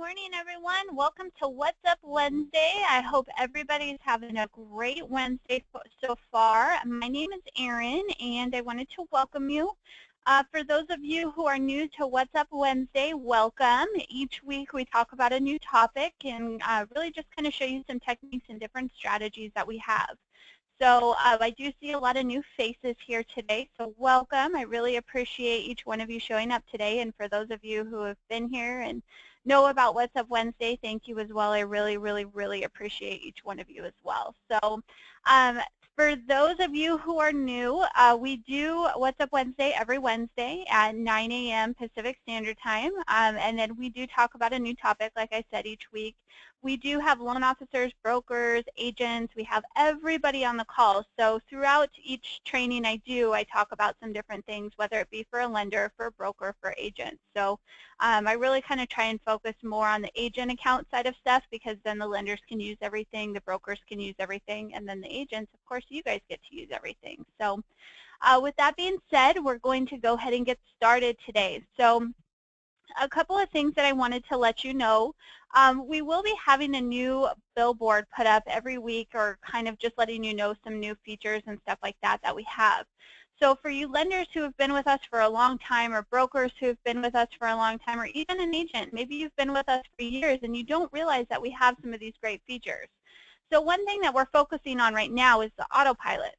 morning, everyone. Welcome to What's Up Wednesday. I hope everybody's having a great Wednesday so far. My name is Erin, and I wanted to welcome you. For those of you who are new to What's Up Wednesday, welcome. Each week we talk about a new topic and really just kind of show you some techniques and different strategies that we have. So I do see a lot of new faces here today, so welcome. I really appreciate each one of you showing up today, and for those of you who have been here and know about What's Up Wednesday, thank you as well. I really appreciate each one of you as well. So for those of you who are new, we do What's Up Wednesday every Wednesday at 9 a.m. Pacific Standard Time, and then we do talk about a new topic, like I said, each week. We do have loan officers, brokers, agents. We have everybody on the call. So throughout each training I do, I talk about some different things, whether it be for a lender, for a broker, for agents. So I really kind of try and focus more on the agent account side of stuff, because then the lenders can use everything, the brokers can use everything, and then the agents, of course, you guys get to use everything. So with that being said, we're going to go ahead and get started today. So a couple of things that I wanted to let you know. We will be having a new billboard put up every week, or kind of just letting you know some new features and stuff like that that we have. So for you lenders who have been with us for a long time, or brokers who have been with us for a long time, or even an agent, maybe you've been with us for years and you don't realize that we have some of these great features. So one thing that we're focusing on right now is the autopilot.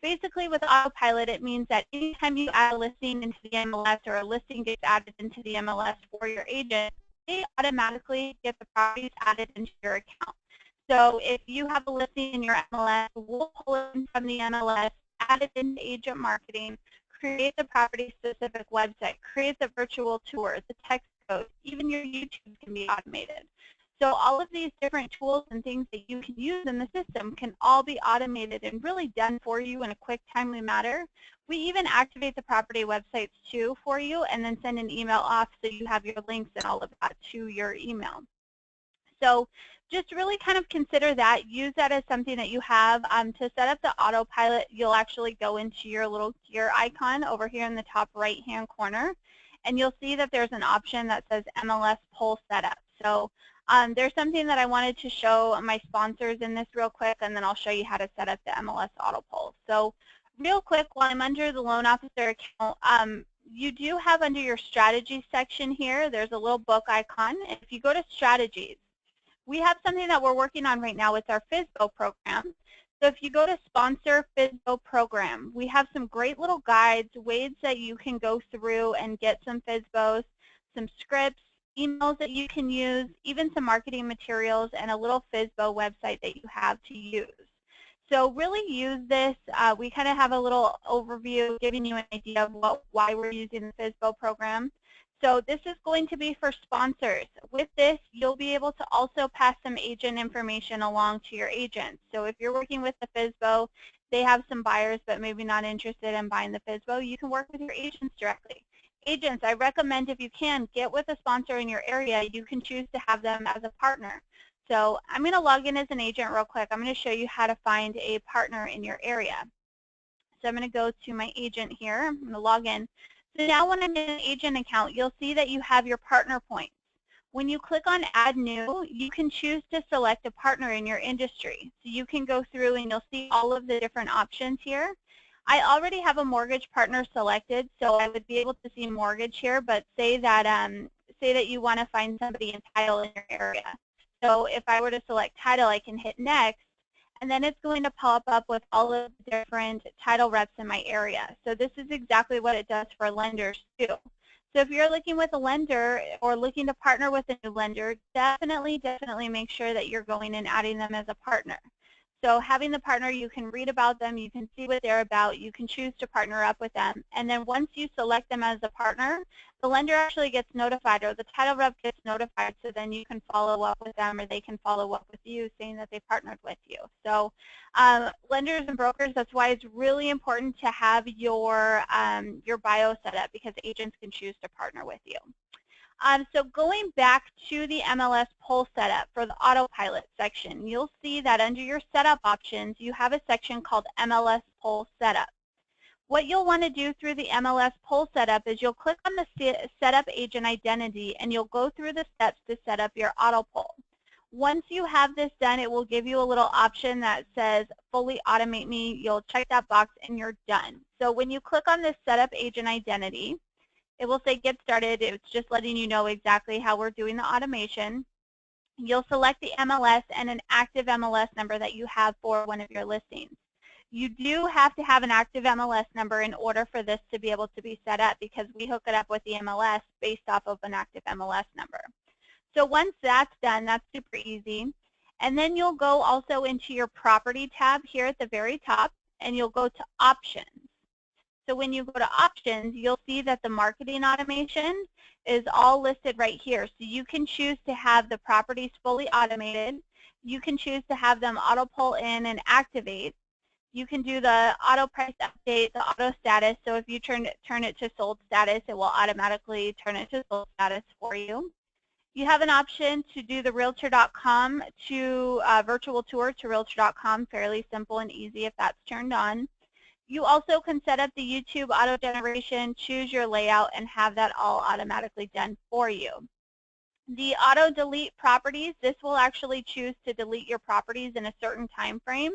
Basically, with autopilot, it means that anytime you add a listing into the MLS, or a listing gets added into the MLS for your agent, they automatically get the properties added into your account. So if you have a listing in your MLS, we'll pull it in from the MLS, add it into agent marketing, create the property-specific website, create the virtual tour, the text code, even your YouTube can be automated. So all of these different tools and things that you can use in the system can all be automated and really done for you in a quick, timely manner. We even activate the property websites too for you, and then send an email off so you have your links and all of that to your email. So just really kind of consider that. Use that as something that you have. To set up the autopilot, you'll actually go into your little gear icon over here in the top right-hand corner, and you'll see that there's an option that says MLS Poll Setup. So there's something that I wanted to show my sponsors in this real quick, and then I'll show you how to set up the MLS Auto Poll. So real quick, while I'm under the loan officer account, you do have under your strategies section here, there's a little book icon. If you go to strategies, we have something that we're working on right now. It's our FSBO program. So if you go to sponsor FSBO program, we have some great little guides, ways that you can go through and get some FSBOs, some scripts, emails that you can use, even some marketing materials, and a little FSBO website that you have to use. So really use this. We kind of have a little overview giving you an idea of why we're using the FSBO program. So this is going to be for sponsors. With this, you'll be able to also pass some agent information along to your agents. So if you're working with the FSBO, they have some buyers but maybe not interested in buying the FSBO, you can work with your agents directly. Agents, I recommend, if you can, get with a sponsor in your area. You can choose to have them as a partner. So I'm going to log in as an agent real quick. I'm going to show you how to find a partner in your area. So I'm going to go to my agent here. I'm going to log in. So now when I'm in an agent account, you'll see that you have your partner points. When you click on Add New, you can choose to select a partner in your industry. So you can go through and you'll see all of the different options here. I already have a mortgage partner selected, so I would be able to see mortgage here, but say that you want to find somebody in title in your area. So if I were to select title, I can hit next, and then it's going to pop up with all of the different title reps in my area. So this is exactly what it does for lenders too. So if you're looking with a lender or looking to partner with a new lender, definitely make sure that you're going and adding them as a partner. So having the partner, you can read about them, you can see what they're about, you can choose to partner up with them. And then once you select them as a partner, the lender actually gets notified, or the title rep gets notified, so then you can follow up with them, or they can follow up with you saying that they partnered with you. So lenders and brokers, that's why it's really important to have your bio set up, because agents can choose to partner with you. So going back to the MLS Poll Setup for the autopilot section, you'll see that under your setup options, you have a section called MLS Poll Setup. What you'll want to do through the MLS poll setup is you'll click on the Setup Agent Identity, and you'll go through the steps to set up your auto poll. Once you have this done, it will give you a little option that says Fully Automate Me. You'll check that box and you're done. So when you click on this Setup Agent Identity, it will say Get Started. It's just letting you know exactly how we're doing the automation. You'll select the MLS and an active MLS number that you have for one of your listings. You do have to have an active MLS number in order for this to be able to be set up, because we hook it up with the MLS based off of an active MLS number. So once that's done, that's super easy. And then you'll go also into your property tab here at the very top, and you'll go to options. So when you go to options, you'll see that the marketing automation is all listed right here. So you can choose to have the properties fully automated. You can choose to have them auto pull in and activate. You can do the auto price update, the auto status. So if you turn it to sold status, it will automatically turn it to sold status for you. You have an option to do the Realtor.com to virtual tour to Realtor.com, fairly simple and easy if that's turned on. You also can set up the YouTube auto generation, choose your layout, and have that all automatically done for you. The auto delete properties, this will actually choose to delete your properties in a certain time frame.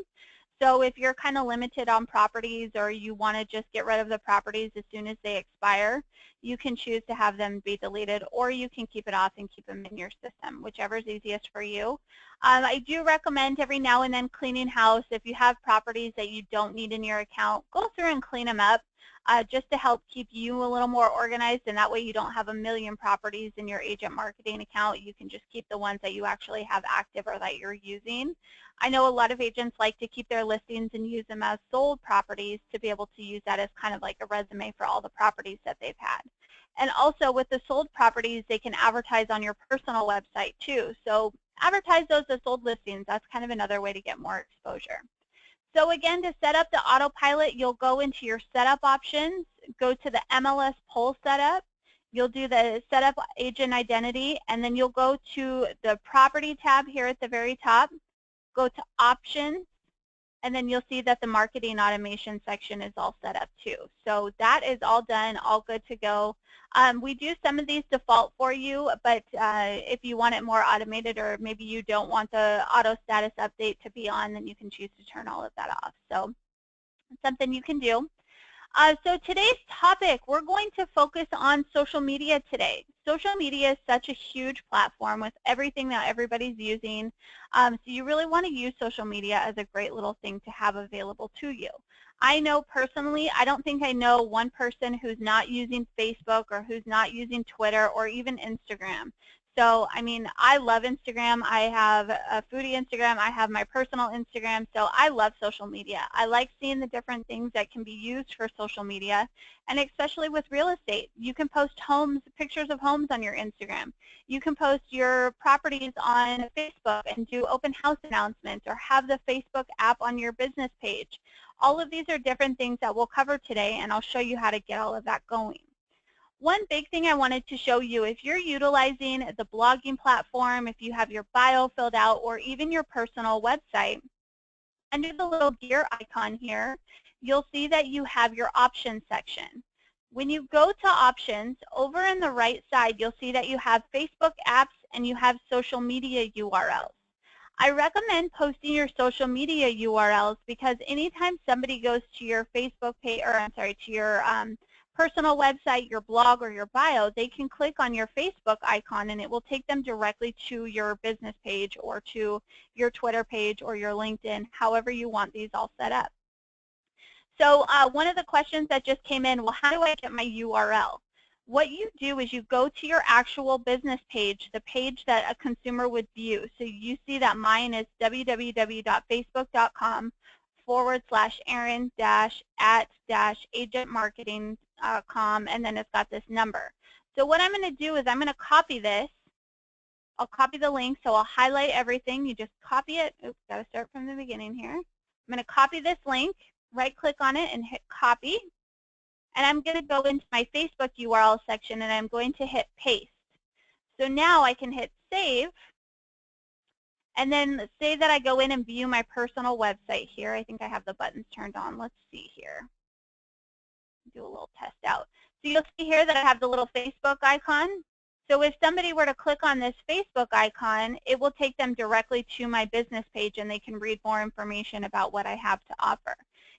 So if you're kind of limited on properties, or you want to just get rid of the properties as soon as they expire, you can choose to have them be deleted, or you can keep it off and keep them in your system, whichever is easiest for you. I do recommend every now and then cleaning house. If you have properties that you don't need in your account, go through and clean them up just to help keep you a little more organized, and that way you don't have a million properties in your agent marketing account. You can just keep the ones that you actually have active or that you're using. I know a lot of agents like to keep their listings and use them as sold properties to be able to use that as kind of like a resume for all the properties that they've had. And also with the sold properties, they can advertise on your personal website too. So advertise those as sold listings. That's kind of another way to get more exposure. So again, to set up the autopilot, you'll go into your setup options, go to the MLS poll setup. You'll do the setup agent identity, and then you'll go to the property tab here at the very top. Go to options, and then you'll see that the marketing automation section is all set up too. So that is all done, all good to go. We do some of these default for you, but if you want it more automated, or maybe you don't want the auto status update to be on, then you can choose to turn all of that off. So it's something you can do. So today's topic, we're going to focus on social media today. Social media is such a huge platform with everything that everybody's using. So you really want to use social media as a great little thing to have available to you. I know personally, I don't think I know one person who's not using Facebook, or who's not using Twitter, or even Instagram. So, I mean, I love Instagram. I have a foodie Instagram. I have my personal Instagram. So I love social media. I like seeing the different things that can be used for social media, and especially with real estate. You can post homes, pictures of homes on your Instagram. You can post your properties on Facebook and do open house announcements, or have the Facebook app on your business page. All of these are different things that we'll cover today, and I'll show you how to get all of that going. One big thing I wanted to show you, if you're utilizing the blogging platform, if you have your bio filled out, or even your personal website, under the little gear icon here, you'll see that you have your options section. When you go to options, over on the right side, you'll see that you have Facebook apps and you have social media URLs. I recommend posting your social media URLs, because anytime somebody goes to your Facebook page, or I'm sorry, to your personal website, your blog, or your bio, they can click on your Facebook icon, and it will take them directly to your business page, or to your Twitter page, or your LinkedIn, however you want these all set up. So one of the questions that just came in, well, how do I get my URL? What you do is you go to your actual business page, the page that a consumer would view. So you see that mine is www.facebook.com/Erin-at-agentmarketing.com, and then it's got this number. So what I'm going to do is I'm going to copy this. I'll copy the link, so I'll highlight everything. You just copy it. Oops, got to start from the beginning here. I'm going to copy this link, right-click on it, and hit copy. And I'm going to go into my Facebook URL section, and I'm going to hit paste. So now I can hit save, and then say that I go in and view my personal website here. I think I have the buttons turned on. Let's see here. do a little test out. So you'll see here that I have the little Facebook icon. So if somebody were to click on this Facebook icon, it will take them directly to my business page and they can read more information about what I have to offer.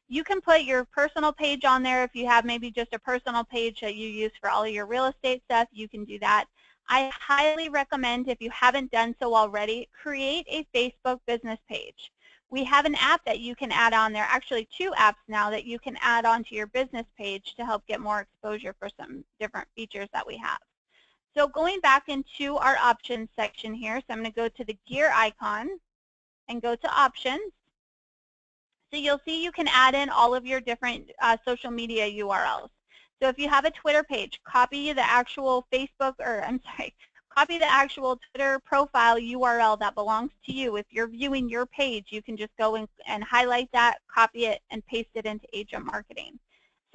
You can put your personal page on there if you have maybe just a personal page that you use for all of your real estate stuff, you can do that. I highly recommend, if you haven't done so already, create a Facebook business page. We have an app that you can add on there, actually 2 apps now that you can add onto your business page to help get more exposure for some different features that we have. So going back into our options section here, so I'm going to go to the gear icon and go to options. So you'll see you can add in all of your different social media URLs. So if you have a Twitter page, copy the actual Facebook, or I'm sorry, copy the actual Twitter profile URL that belongs to you. If you're viewing your page, you can just go and highlight that, copy it, and paste it into Agent Marketing.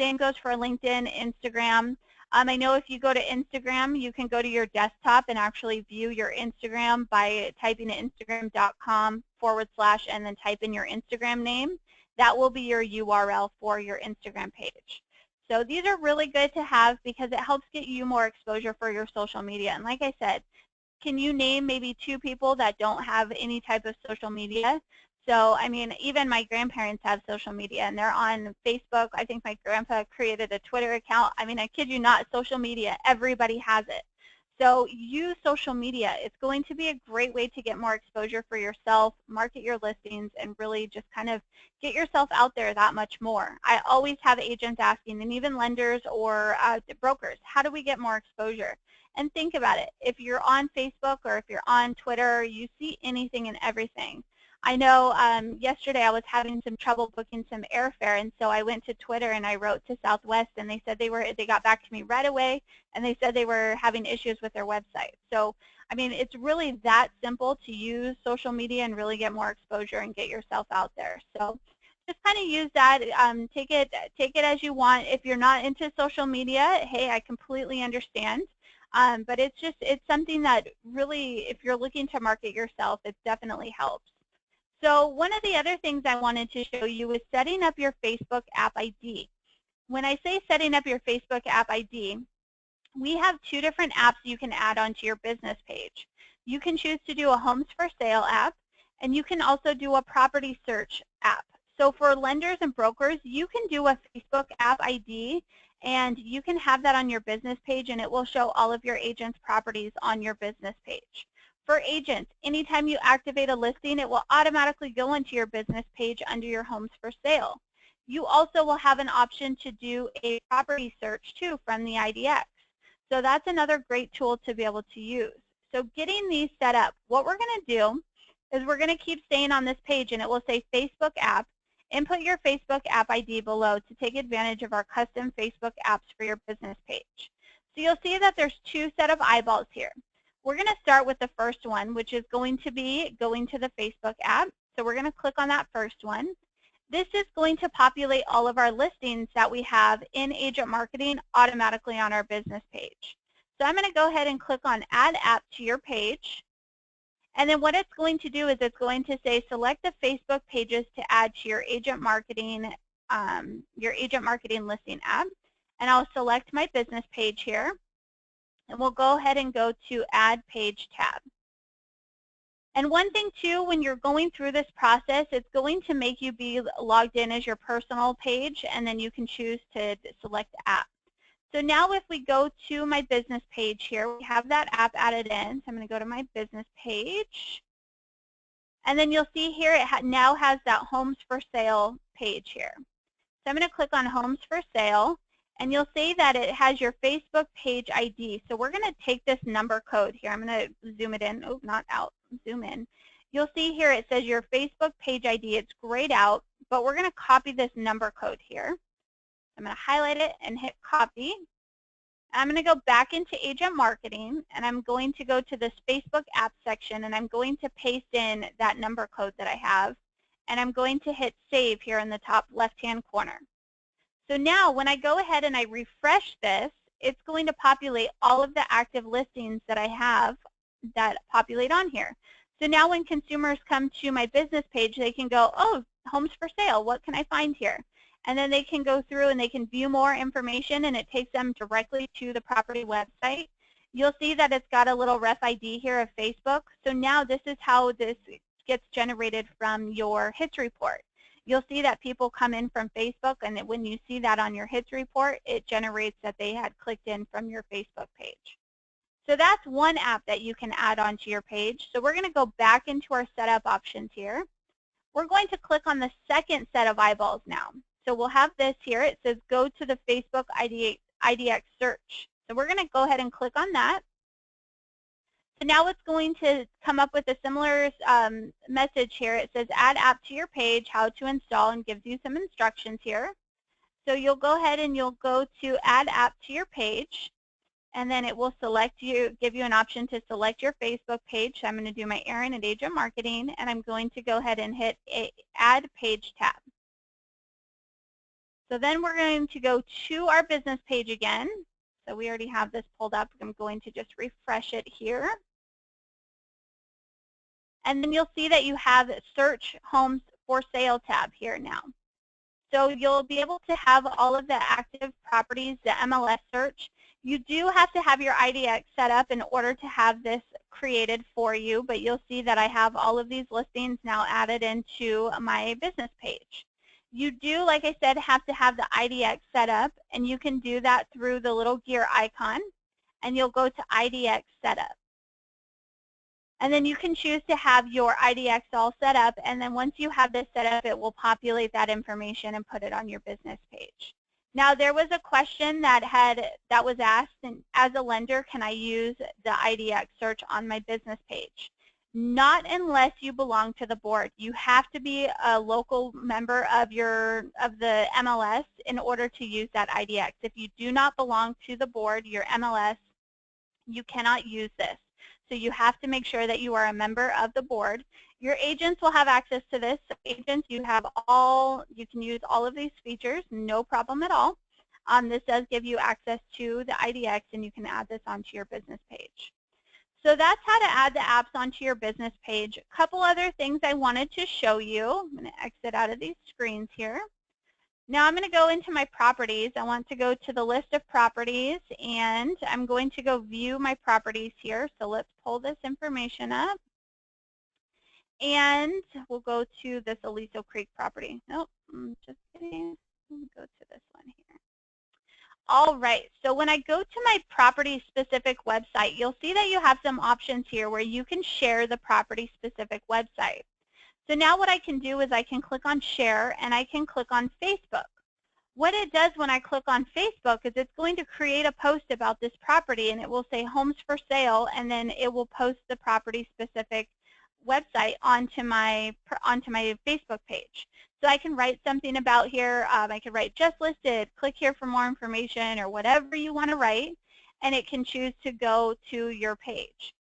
Same goes for LinkedIn, Instagram. I know if you go to Instagram, you can go to your desktop and actually view your Instagram by typing in instagram.com/ and then type in your Instagram name. That will be your URL for your Instagram page. So these are really good to have because it helps get you more exposure for your social media. And like I said, can you name maybe 2 people that don't have any type of social media? So, I mean, even my grandparents have social media, and they're on Facebook. I think my grandpa created a Twitter account. I mean, I kid you not, social media, everybody has it. So use social media. It's going to be a great way to get more exposure for yourself, market your listings, and really just kind of get yourself out there that much more. I always have agents asking, and even lenders or brokers, how do we get more exposure? And think about it. If you're on Facebook or if you're on Twitter, you see anything and everything. I know yesterday I was having some trouble booking some airfare, and so I went to Twitter and I wrote to Southwest, and they said they got back to me right away, and they said they were having issues with their website. So, I mean, it's really that simple to use social media and really get more exposure and get yourself out there. So just kind of use that. Take it as you want. If you're not into social media, hey, I completely understand. But it's something that really, if you're looking to market yourself, it definitely helps. So one of the other things I wanted to show you is setting up your Facebook app ID. When I say setting up your Facebook app ID, we have 2 different apps you can add onto your business page. You can choose to do a homes for sale app, and you can also do a property search app. So for lenders and brokers, you can do a Facebook app ID, and you can have that on your business page, and it will show all of your agents' properties on your business page. For agents, anytime you activate a listing, it will automatically go into your business page under your homes for sale. You also will have an option to do a property search too from the IDX. So that's another great tool to be able to use. So getting these set up, what we're going to do is we're going to keep staying on this page, and it will say Facebook app. Input your Facebook app ID below to take advantage of our custom Facebook apps for your business page. So you'll see that there's 2 set of eyeballs here. We're going to start with the first one, which is going to be going to the Facebook app. So we're going to click on that first one. This is going to populate all of our listings that we have in Agent Marketing automatically on our business page. So I'm going to go ahead and click on Add App to your page. And then what it's going to do is it's going to say select the Facebook pages to add to your Agent Marketing listing app. And I'll select my business page here. And we'll go ahead and go to Add Page tab. And one thing too, when you're going through this process, it's going to make you be logged in as your personal page, and then you can choose to select app. So now if we go to my business page here, we have that app added in. So I'm going to go to my business page. And then you'll see here it now has that homes for sale page here. So I'm going to click on homes for sale. And you'll see that it has your Facebook page ID. So we're going to take this number code here. I'm going to zoom it in. Oh, not out. Zoom in. You'll see here it says your Facebook page ID. It's grayed out, but we're going to copy this number code here. I'm going to highlight it and hit copy. I'm going to go back into Agent Marketing, and I'm going to go to this Facebook app section, and I'm going to paste in that number code that I have, and I'm going to hit save here in the top left-hand corner. So now when I go ahead and I refresh this, it's going to populate all of the active listings that I have that populate on here. So now when consumers come to my business page, they can go, oh, homes for sale, what can I find here? and then they can go through and they can view more information, and it takes them directly to the property website. You'll see that it's got a little ref ID here of Facebook. So now this is how this gets generated from your hits report. You'll see that people come in from Facebook, and when you see that on your hits report, it generates that they had clicked in from your Facebook page. So that's one app that you can add onto your page. So we're going to go back into our setup options here. We're going to click on the second set of eyeballs now. So we'll have this here. It says go to the Facebook IDX search. So we're going to go ahead and click on that. So now it's going to come up with a similar message here. It says add app to your page, how to install, and gives you some instructions here. So you'll go ahead and you'll go to add app to your page, and then it will give you an option to select your Facebook page. So I'm going to do my Erin at Agent Marketing, and I'm going to go ahead and hit Add Page tab. So then we're going to go to our business page again. So we already have this pulled up. I'm going to just refresh it here. And then you'll see that you have Search Homes for Sale tab here now. So you'll be able to have all of the active properties, the MLS search. You do have to have your IDX set up in order to have this created for you, but you'll see that I have all of these listings now added into my business page. You do, like I said, have to have the IDX set up, and you can do that through the little gear icon, and you'll go to IDX Setup. And then you can choose to have your IDX all set up, and then once you have this set up, it will populate that information and put it on your business page. Now, there was a question that was asked, and as a lender, can I use the IDX search on my business page? Not unless you belong to the board. You have to be a local member of the MLS in order to use that IDX. If you do not belong to the board, your MLS, you cannot use this. So you have to make sure that you are a member of the board. Your agents will have access to this. So agents, you can use all of these features, no problem at all. This does give you access to the IDX, and you can add this onto your business page. So that's how to add the apps onto your business page. A couple other things I wanted to show you. I'm going to exit out of these screens here. Now I'm going to go into my properties. I want to go to the list of properties, and I'm going to go view my properties here. So let's pull this information up. And we'll go to this Aliso Creek property. Nope, just kidding. Let me go to this one here. All right, so when I go to my property-specific website, you'll see that you have some options here where you can share the property-specific website. So now what I can do is I can click on Share, and I can click on Facebook. What it does when I click on Facebook is it's going to create a post about this property, and it will say Homes for Sale, and then it will post the property-specific website onto my Facebook page. So I can write something about here. I can write just listed, click here for more information, or whatever you want to write, and it can choose to go to your page.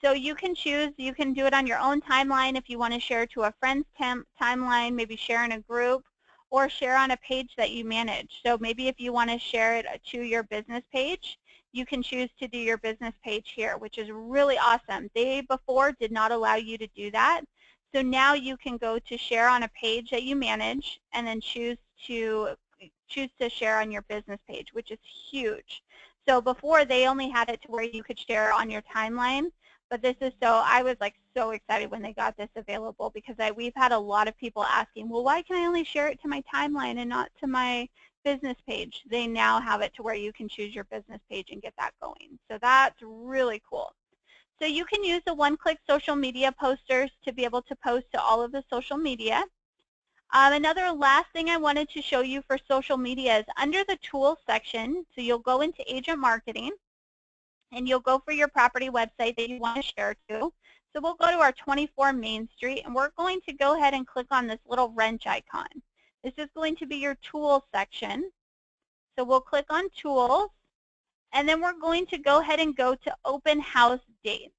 So you can choose, you can do it on your own timeline if you want to share to a friend's timeline, maybe share in a group, or share on a page that you manage. So maybe if you want to share it to your business page, you can choose to do your business page here, which is really awesome. They before did not allow you to do that. So now you can go to share on a page that you manage, and then choose to share on your business page, which is huge. So before they only had it to where you could share on your timeline, but this is I was like so excited when they got this available, because we've had a lot of people asking, well, why can I only share it to my timeline and not to my business page? They now have it to where you can choose your business page and get that going. So that's really cool. So you can use the one-click social media posters to be able to post to all of the social media. Another last thing I wanted to show you for social media is under the tools section. So you'll go into Agent Marketing, and you'll go for your property website that you want to share to. So we'll go to our 24 Main Street, and we're going to go ahead and click on this little wrench icon. This is going to be your tools section. So we'll click on Tools, and then we're going to go ahead and go to Open House Dates.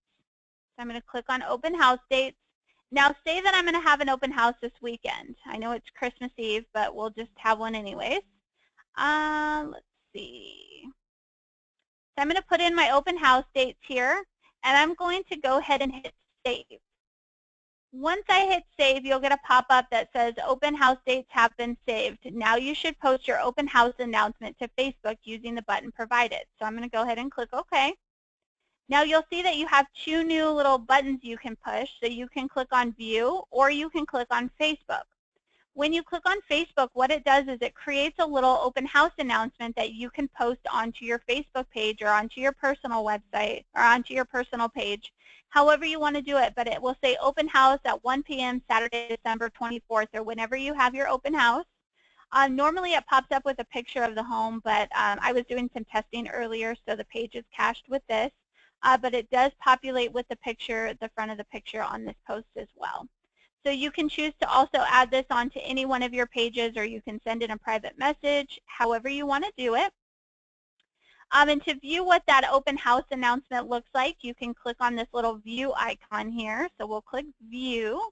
So I'm going to click on Open House Dates. Now say that I'm going to have an open house this weekend. I know it's Christmas Eve, but we'll just have one anyways. Let's see. So I'm going to put in my open house dates here, and I'm going to go ahead and hit Save. Once I hit save, you'll get a pop-up that says open house dates have been saved. Now you should post your open house announcement to Facebook using the button provided. So I'm going to go ahead and click OK. Now you'll see that you have two new little buttons you can push. So you can click on View or you can click on Facebook. When you click on Facebook, what it does is it creates a little open house announcement that you can post onto your Facebook page or onto your personal website or onto your personal page, however you want to do it. But it will say open house at 1 p.m. Saturday, December 24th, or whenever you have your open house. Normally it pops up with a picture of the home, but I was doing some testing earlier, so the page is cached with this. But it does populate with the picture, the front of the picture on this post as well. So you can choose to also add this onto any one of your pages, or you can send in a private message, however you want to do it. And to view what that open house announcement looks like, you can click on this little view icon here. So we'll click view.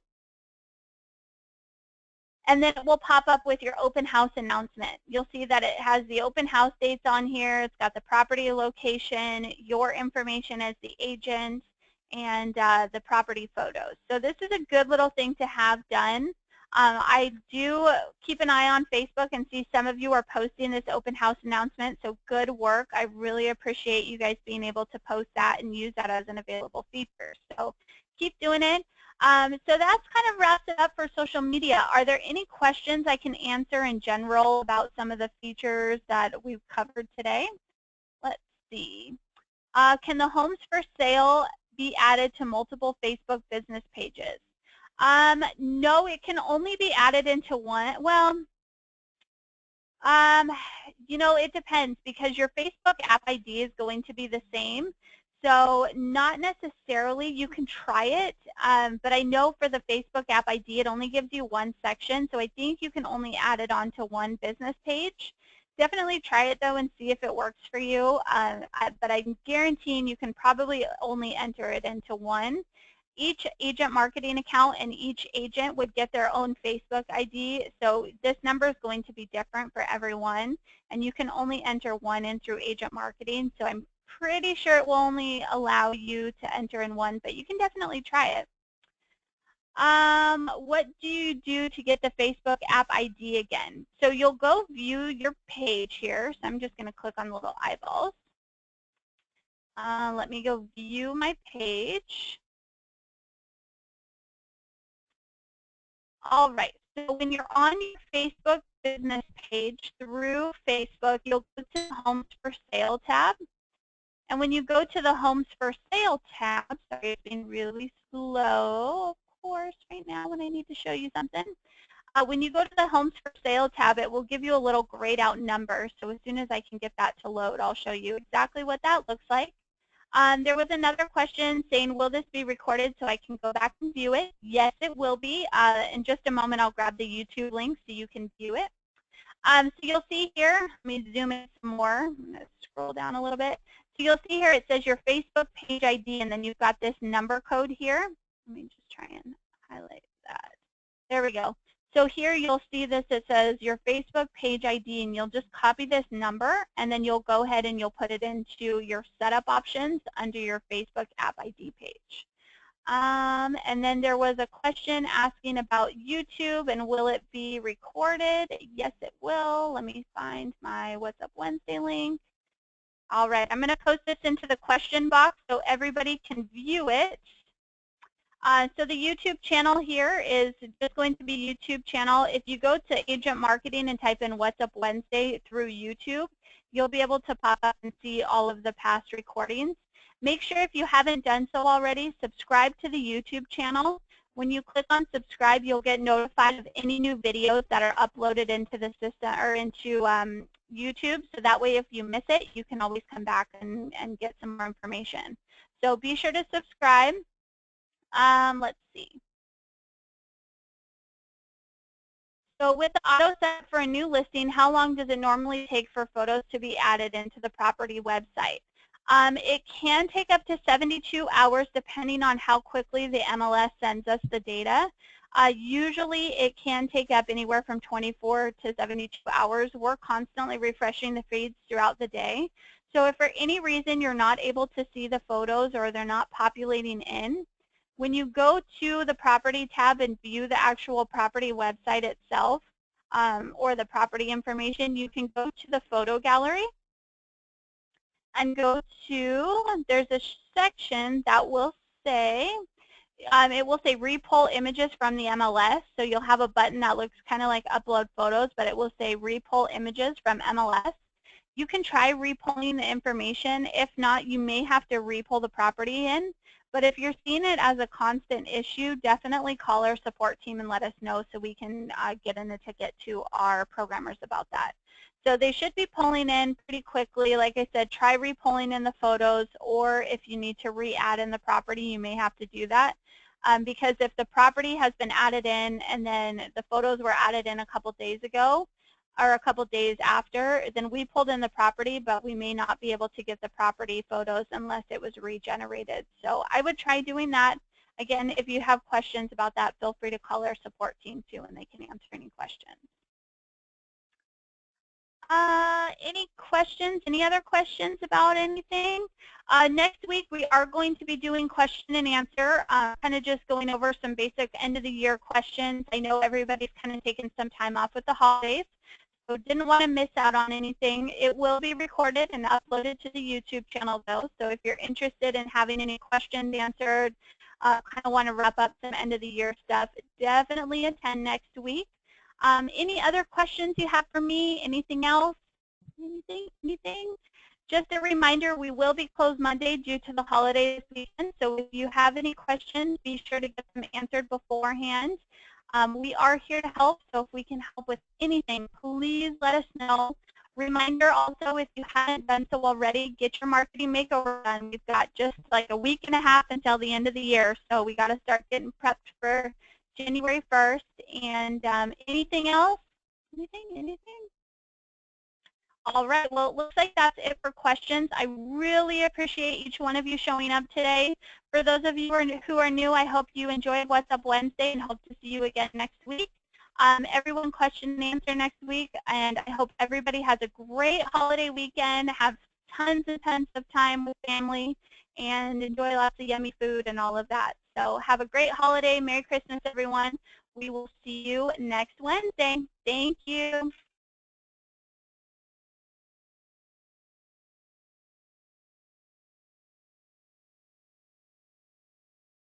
And then it will pop up with your open house announcement. You'll see that it has the open house dates on here. It's got the property location, your information as the agent, and the property photos. So this is a good little thing to have done. I do keep an eye on Facebook and see some of you are posting this open house announcement, so good work. I really appreciate you guys being able to post that and use that as an available feature. So keep doing it. So that's kind of wraps it up for social media. Are there any questions I can answer in general about some of the features that we've covered today? Let's see. Can the homes for sale be added to multiple Facebook business pages? No, it can only be added into one. Well, you know, it depends because your Facebook app ID is going to be the same. So not necessarily. You can try it, but I know for the Facebook app ID, it only gives you one section. So I think you can only add it onto one business page. Definitely try it, though, and see if it works for you. But I'm guaranteeing you can probably only enter it into one. Each agent marketing account and each agent would get their own Facebook ID. So this number is going to be different for everyone. And you can only enter one in through agent marketing. So I'm pretty sure it will only allow you to enter in one, but you can definitely try it. What do you do to get the Facebook app ID again? So you'll go view your page here. So I'm just going to click on the little eyeballs. Let me go view my page. All right, so when you're on your Facebook business page through Facebook, you'll go to the Homes for Sale tab. And when you go to the Homes for Sale tab, sorry, it's being really slow, of course, right now when I need to show you something. When you go to the Homes for Sale tab, it will give you a little grayed out number. So as soon as I can get that to load, I'll show you exactly what that looks like. There was another question saying, will this be recorded so I can go back and view it? Yes, it will be. In just a moment, I'll grab the YouTube link so you can view it. So you'll see here, let me zoom in some more. I'm going to scroll down a little bit. So you'll see here it says your Facebook page ID, and then you've got this number code here. Let me just try and highlight that. There we go. So here you'll see this, it says your Facebook page ID, and you'll just copy this number, and then you'll go ahead and you'll put it into your setup options under your Facebook app ID page. And then there was a question asking about YouTube and will it be recorded? Yes, it will. Let me find my What's Up Wednesday link. All right, I'm going to post this into the question box so everybody can view it. So the YouTube channel here is just going to be YouTube channel. If you go to Agent Marketing and type in What's Up Wednesday through YouTube, you'll be able to pop up and see all of the past recordings. Make sure if you haven't done so already, subscribe to the YouTube channel. When you click on subscribe, you'll get notified of any new videos that are uploaded into the system or into YouTube. So that way if you miss it, you can always come back and get some more information. So be sure to subscribe. Let's see. So with the auto set for a new listing, how long does it normally take for photos to be added into the property website? It can take up to 72 hours depending on how quickly the MLS sends us the data. Usually it can take up anywhere from 24 to 72 hours. We're constantly refreshing the feeds throughout the day. So if for any reason you're not able to see the photos or they're not populating in, When you go to the property tab and view the actual property website itself, or the property information, you can go to the photo gallery and go to, there's a section that will say, it will say repull images from the MLS. So you'll have a button that looks kind of like upload photos, but it will say repull images from MLS. You can try repulling the information. If not, you may have to repull the property in. But if you're seeing it as a constant issue, definitely call our support team and let us know so we can get in a ticket to our programmers about that. So they should be pulling in pretty quickly. Like I said, try repulling in the photos, or if you need to re-add in the property, you may have to do that. Because if the property has been added in and then the photos were added in a couple days ago, or a couple days after, then we pulled in the property, but we may not be able to get the property photos unless it was regenerated. So I would try doing that. Again, if you have questions about that, feel free to call our support team too, and they can answer any questions. Any questions? Any other questions about anything? Next week we are going to be doing question and answer, kind of just going over some basic end of the year questions. I know everybody's kind of taken some time off with the holidays, so didn't want to miss out on anything. It will be recorded and uploaded to the YouTube channel though, so if you're interested in having any questions answered, kind of want to wrap up some end of the year stuff, definitely attend next week. Any other questions you have for me? Anything else? Anything? Just a reminder, we will be closed Monday due to the holidays weekend, so if you have any questions, be sure to get them answered beforehand. We are here to help, so if we can help with anything, please let us know. Reminder also, if you haven't done so already, get your marketing makeover done. We've got just like a week and a half until the end of the year, so we got to start getting prepped for January 1st. And anything else? Anything? All right, well, it looks like that's it for questions. I really appreciate each one of you showing up today. For those of you who are new, I hope you enjoyed What's Up Wednesday and hope to see you again next week. Everyone question and answer next week, and I hope everybody has a great holiday weekend, have tons and tons of time with family, and enjoy lots of yummy food and all of that. So have a great holiday. Merry Christmas, everyone. We will see you next Wednesday. Thank you.